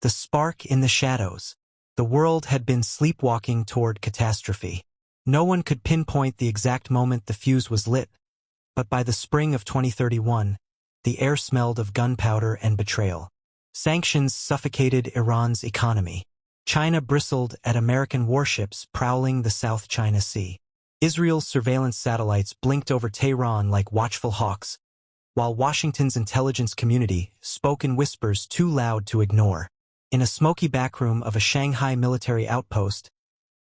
The spark in the shadows. The world had been sleepwalking toward catastrophe. No one could pinpoint the exact moment the fuse was lit, but by the spring of 2031, the air smelled of gunpowder and betrayal. Sanctions suffocated Iran's economy. China bristled at American warships prowling the South China Sea. Israel's surveillance satellites blinked over Tehran like watchful hawks, while Washington's intelligence community spoke in whispers too loud to ignore. In a smoky backroom of a Shanghai military outpost,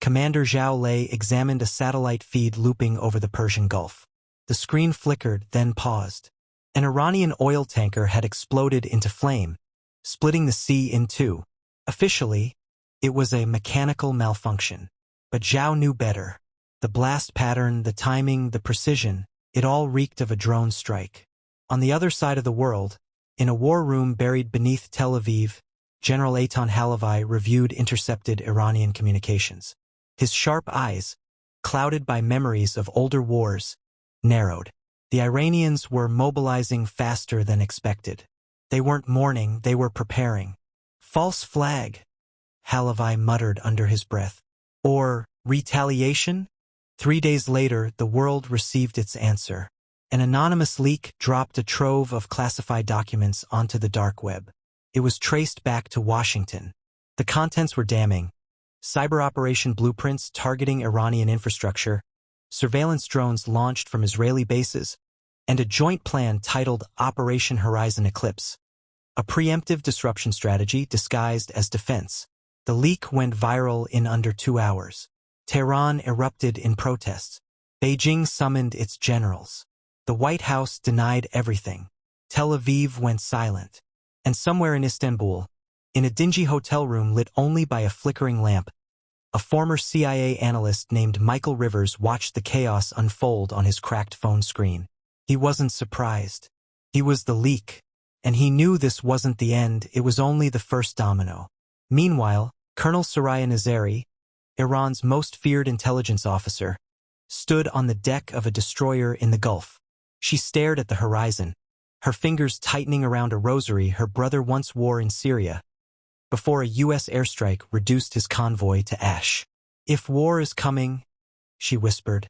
Commander Zhao Lei examined a satellite feed looping over the Persian Gulf. The screen flickered, then paused. An Iranian oil tanker had exploded into flame, splitting the sea in two. Officially, it was a mechanical malfunction. But Zhao knew better. The blast pattern, the timing, the precision, it all reeked of a drone strike. On the other side of the world, in a war room buried beneath Tel Aviv, General Eitan Halavi reviewed intercepted Iranian communications. His sharp eyes, clouded by memories of older wars, narrowed. The Iranians were mobilizing faster than expected. They weren't mourning, they were preparing. False flag, Halavi muttered under his breath. Or retaliation? 3 days later, the world received its answer. An anonymous leak dropped a trove of classified documents onto the dark web. It was traced back to Washington. The contents were damning. Cyber operation blueprints targeting Iranian infrastructure, surveillance drones launched from Israeli bases, and a joint plan titled Operation Horizon Eclipse, a preemptive disruption strategy disguised as defense. The leak went viral in under 2 hours. Tehran erupted in protests. Beijing summoned its generals. The White House denied everything. Tel Aviv went silent. And somewhere in Istanbul, in a dingy hotel room lit only by a flickering lamp, a former CIA analyst named Michael Rivers watched the chaos unfold on his cracked phone screen. He wasn't surprised. He was the leak. And he knew this wasn't the end, it was only the first domino. Meanwhile, Colonel Soraya Nazari, Iran's most feared intelligence officer, stood on the deck of a destroyer in the Gulf. She stared at the horizon, her fingers tightening around a rosary her brother once wore in Syria, before a U.S. airstrike reduced his convoy to ash. "If war is coming," she whispered,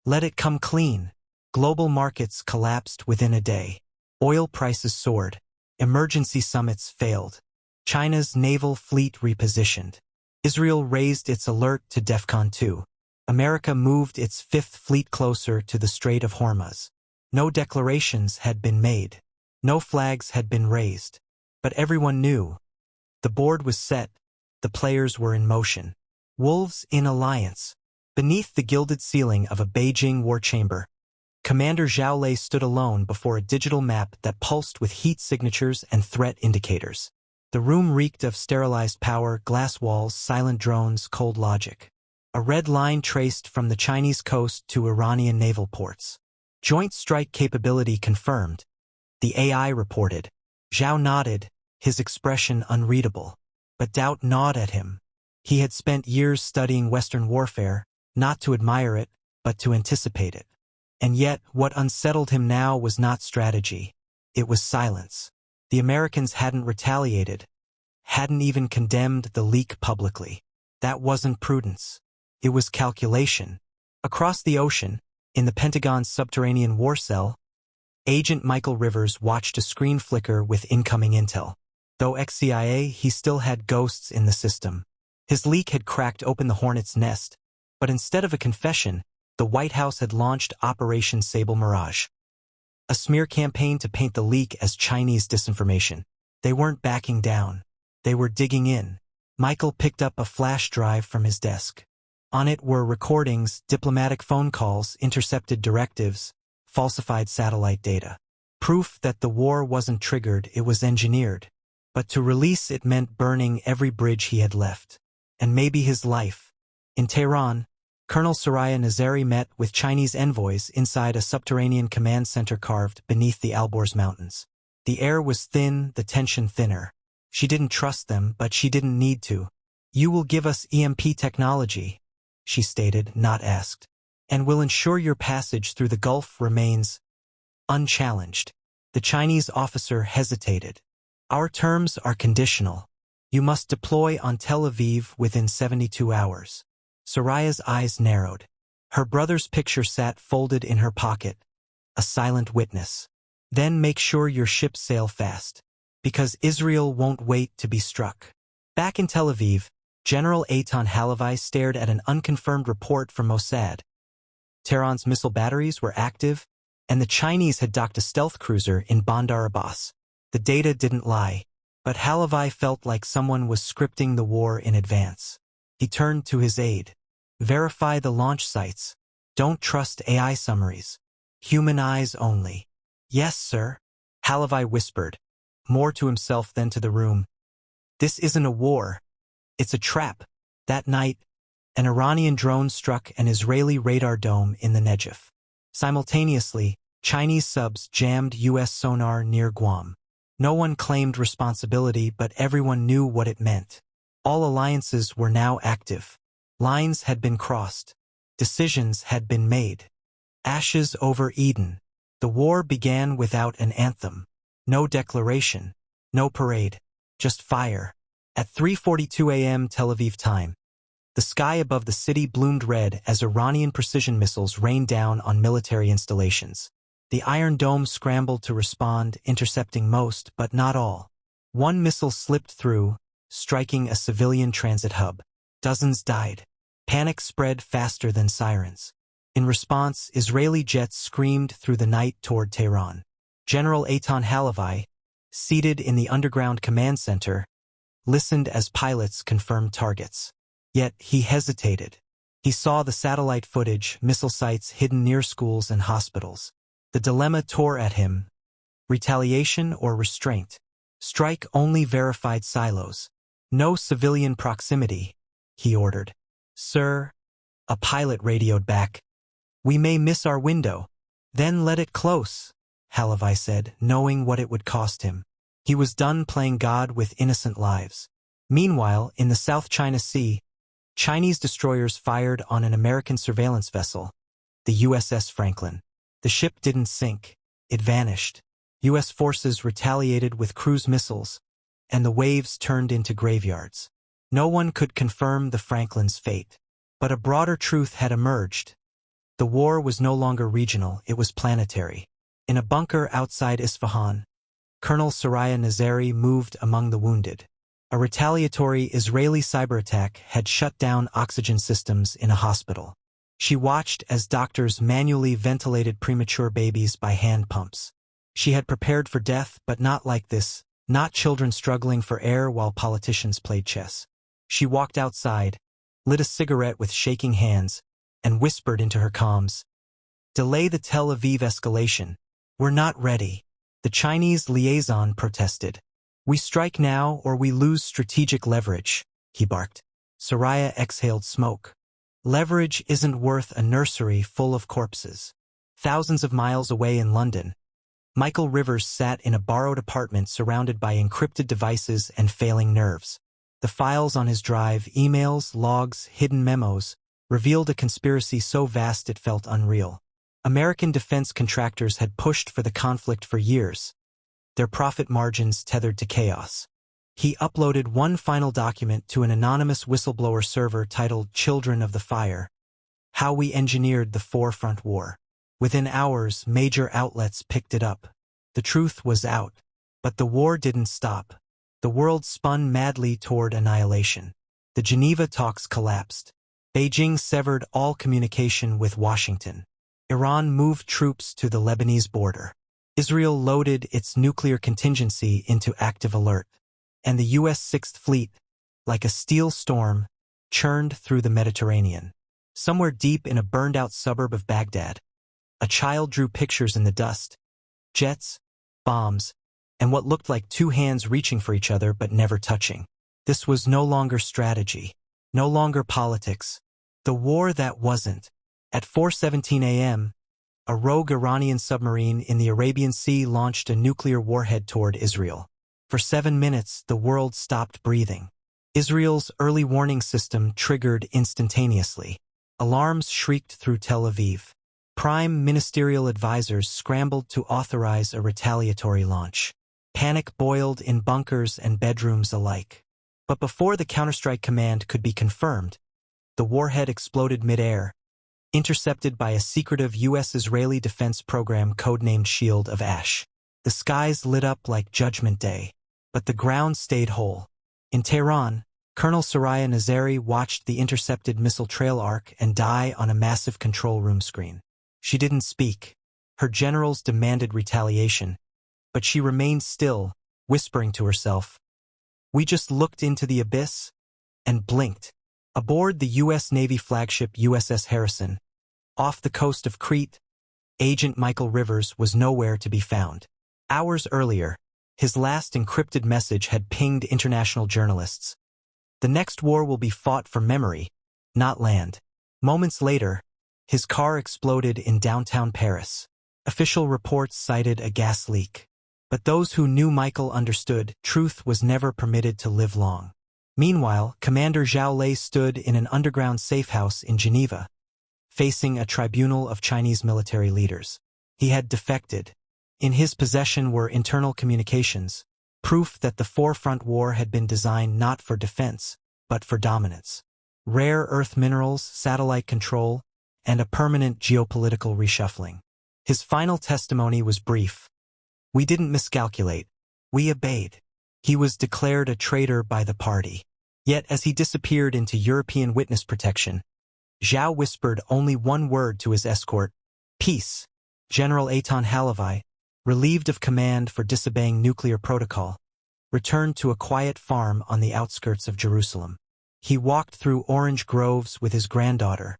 "let it come clean." Global markets collapsed within a day. Oil prices soared. Emergency summits failed. China's naval fleet repositioned. Israel raised its alert to DEFCON 2. America moved its Fifth Fleet closer to the Strait of Hormuz. No declarations had been made. No flags had been raised. But everyone knew. The board was set. The players were in motion. Wolves in alliance. Beneath the gilded ceiling of a Beijing war chamber, Commander Zhao Lei stood alone before a digital map that pulsed with heat signatures and threat indicators. The room reeked of sterilized power, glass walls, silent drones, cold logic. A red line traced from the Chinese coast to Iranian naval ports. Joint strike capability confirmed. The AI reported. Zhao nodded, his expression unreadable. But doubt gnawed at him. He had spent years studying Western warfare, not to admire it, but to anticipate it. And yet, what unsettled him now was not strategy. It was silence. The Americans hadn't retaliated, hadn't even condemned the leak publicly. That wasn't prudence. It was calculation. Across the ocean, in the Pentagon's subterranean war cell, Agent Michael Rivers watched a screen flicker with incoming intel. Though ex-CIA, he still had ghosts in the system. His leak had cracked open the hornet's nest, but instead of a confession, the White House had launched Operation Sable Mirage, a smear campaign to paint the leak as Chinese disinformation. They weren't backing down. They were digging in. Michael picked up a flash drive from his desk. On it were recordings, diplomatic phone calls, intercepted directives, falsified satellite data. Proof that the war wasn't triggered, it was engineered. But to release it meant burning every bridge he had left. And maybe his life. In Tehran, Colonel Soraya Nazari met with Chinese envoys inside a subterranean command center carved beneath the Alborz Mountains. The air was thin, the tension thinner. She didn't trust them, but she didn't need to. "You will give us EMP technology," she stated, not asked, "and will ensure your passage through the Gulf remains unchallenged." The Chinese officer hesitated. "Our terms are conditional." You must deploy on Tel Aviv within 72 hours. Soraya's eyes narrowed. Her brother's picture sat folded in her pocket, a silent witness. Then make sure your ships sail fast, because Israel won't wait to be struck. Back in Tel Aviv, General Eitan Halavai stared at an unconfirmed report from Mossad. Tehran's missile batteries were active, and the Chinese had docked a stealth cruiser in Bandar Abbas. The data didn't lie, but Halavai felt like someone was scripting the war in advance. He turned to his aide. Verify the launch sites. Don't trust AI summaries. Human eyes only. Yes, sir, Halavai whispered, more to himself than to the room. This isn't a war. It's a trap. That night, an Iranian drone struck an Israeli radar dome in the Negev. Simultaneously, Chinese subs jammed U.S. sonar near Guam. No one claimed responsibility, but everyone knew what it meant. All alliances were now active. Lines had been crossed. Decisions had been made. Ashes over Eden. The war began without an anthem. No declaration. No parade. Just fire. At 3:42 a.m. Tel Aviv time, the sky above the city bloomed red as Iranian precision missiles rained down on military installations. The Iron Dome scrambled to respond, intercepting most, but not all. One missile slipped through, striking a civilian transit hub. Dozens died. Panic spread faster than sirens. In response, Israeli jets screamed through the night toward Tehran. General Eitan Halavai, seated in the underground command center, listened as pilots confirmed targets. Yet he hesitated. He saw the satellite footage, missile sites hidden near schools and hospitals. The dilemma tore at him. Retaliation or restraint? Strike only verified silos. No civilian proximity, he ordered. Sir, a pilot radioed back. We may miss our window. Then let it close, Halavai said, knowing what it would cost him. He was done playing God with innocent lives. Meanwhile, in the South China Sea, Chinese destroyers fired on an American surveillance vessel, the USS Franklin. The ship didn't sink. It vanished. U.S. forces retaliated with cruise missiles, and the waves turned into graveyards. No one could confirm the Franklin's fate. But a broader truth had emerged. The war was no longer regional, it was planetary. In a bunker outside Isfahan, Colonel Soraya Nazari moved among the wounded. A retaliatory Israeli cyber attack had shut down oxygen systems in a hospital. She watched as doctors manually ventilated premature babies by hand pumps. She had prepared for death, but not like this, not children struggling for air while politicians played chess. She walked outside, lit a cigarette with shaking hands, and whispered into her comms. Delay the Tel Aviv escalation. We're not ready. The Chinese liaison protested. We strike now or we lose strategic leverage, he barked. Soraya exhaled smoke. Leverage isn't worth a nursery full of corpses. Thousands of miles away in London, Michael Rivers sat in a borrowed apartment surrounded by encrypted devices and failing nerves. The files on his drive, emails, logs, hidden memos, revealed a conspiracy so vast it felt unreal. American defense contractors had pushed for the conflict for years, their profit margins tethered to chaos. He uploaded one final document to an anonymous whistleblower server titled Children of the Fire, How We Engineered the Forefront War. Within hours, major outlets picked it up. The truth was out. But the war didn't stop. The world spun madly toward annihilation. The Geneva talks collapsed. Beijing severed all communication with Washington. Iran moved troops to the Lebanese border. Israel loaded its nuclear contingency into active alert. And the U.S. Sixth Fleet, like a steel storm, churned through the Mediterranean. Somewhere deep in a burned-out suburb of Baghdad, a child drew pictures in the dust. Jets, bombs, and what looked like two hands reaching for each other but never touching. This was no longer strategy, no longer politics. The war that wasn't. At 4:17 a.m., a rogue Iranian submarine in the Arabian Sea launched a nuclear warhead toward Israel. For 7 minutes, the world stopped breathing. Israel's early warning system triggered instantaneously. Alarms shrieked through Tel Aviv. Prime ministerial advisors scrambled to authorize a retaliatory launch. Panic boiled in bunkers and bedrooms alike. But before the counterstrike command could be confirmed, the warhead exploded mid-air, intercepted by a secretive U.S.-Israeli defense program codenamed Shield of Ash. The skies lit up like Judgment Day, but the ground stayed whole. In Tehran, Colonel Soraya Nazari watched the intercepted missile trail arc and die on a massive control room screen. She didn't speak. Her generals demanded retaliation, but she remained still, whispering to herself. We just looked into the abyss and blinked. Aboard the U.S. Navy flagship USS Harrison, off the coast of Crete, Agent Michael Rivers was nowhere to be found. Hours earlier, his last encrypted message had pinged international journalists. The next war will be fought for memory, not land. Moments later, his car exploded in downtown Paris. Official reports cited a gas leak. But those who knew Michael understood truth was never permitted to live long. Meanwhile, Commander Zhao Lei stood in an underground safehouse in Geneva, facing a tribunal of Chinese military leaders. He had defected. In his possession were internal communications, proof that the forefront war had been designed not for defense, but for dominance. Rare earth minerals, satellite control, and a permanent geopolitical reshuffling. His final testimony was brief. We didn't miscalculate. We obeyed. He was declared a traitor by the party. Yet as he disappeared into European witness protection, Zhao whispered only one word to his escort, peace. General Eitan Halavai, relieved of command for disobeying nuclear protocol, returned to a quiet farm on the outskirts of Jerusalem. He walked through orange groves with his granddaughter,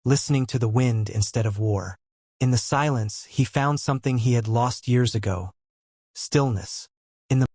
listening to the wind instead of war. In the silence, he found something he had lost years ago: stillness.